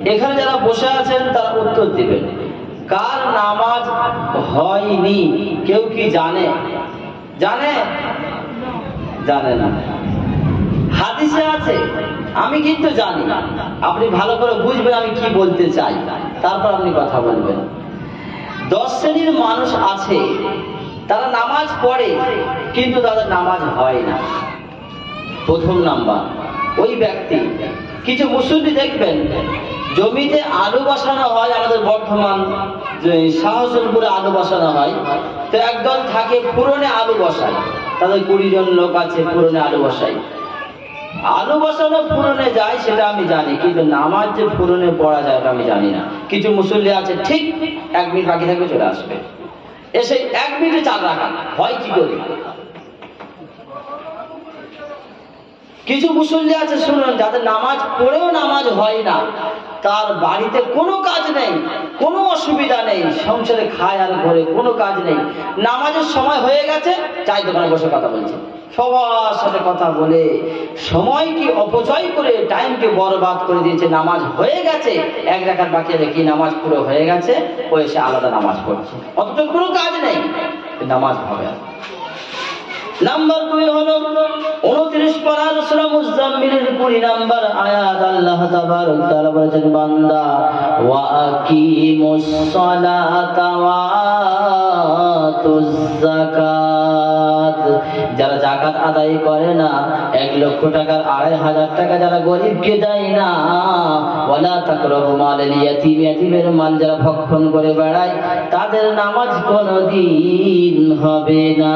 এখানে যারা বসে আছেন তারা উত্তর দিবেন। কার নামাজ হয়নি কেউ কি জানে? জানে? জানে না। হাদিসে আছে, আমি কিন্তু জানি। আপনি ভালো করে বুঝবেন আমি কি বলতে চাই, তারপর আপনি কথা বলবেন। 10 শ্রেণীর মানুষ আছে, তারা নামাজ পড়ে কিন্তু তাদের নামাজ হয় না। প্রথম নাম্বার ওই ব্যক্তি। কিছু মুসল্লি দেখবেন জমিতে আলু বসানো হয়, আমাদের বর্ধমান শাহজাহানপুরে আলু বসানো হয়, তো একদল থাকে পুরনে আলু বসায়, তাদের 20 জন লোক আছে পুরনে আলু বসায়। আলু বসানো পুরনে যায় সেটা আমি জানি, কিন্তু নামাজ যে পুরনে পড়া যায় ওটা আমি জানি না। কিছু মুসল্লি আছে ঠিক 1 মিনিট বাকি থাকবে চলে আসবে, এসে 1 মিনিটে 4 রাকাত হয় কি করে? কিছু মুসল্লি আছে শুনুন, যাদের নামাজ পড়েও নামাজ হয় না, তার বাড়িতে কোনো কাজ নেই, কোনো অসুবিধা নেই, সংসারে খায় আর ঘরে কোনো কাজ নেই, নামাজের সময় হয়ে গেছে চায়ের দোকানে বসে কথা বলছে, সবার সাথে কথা বলে সময় কি অপচয় করে টাইমকে বরবাদ করে দিয়েছে। নামাজ হয়ে গেছে, 1 রাকাত বাকি রেখে নামাজ পুরো হয়ে গেছে, ও এসে আলাদা নামাজ পড়ছে, অথচ কোনো কাজ নেই, নামাজ হবে না। নাম্বার 2 হলো 29 পারা সূরা মুজাম্মিলের 20 নাম্বার আয়াত। আল্লাহ তাবারক তাআলা বলেছেন, বান্দা ওয়া আকিমুস সালাতা ওয়া আতুজ যাকাত। যারা যাকাত আদায় করে না, 1 লক্ষ টাকার 2,500 টাকা যারা গরিবকে দেয় না, ওয়ালা তাকরাবু মালাল ইয়াতীম, ইয়াতীমের মাল যারা ভক্ষণ করে বেড়ায়, তাদের নামাজ কোনদিন হবে না।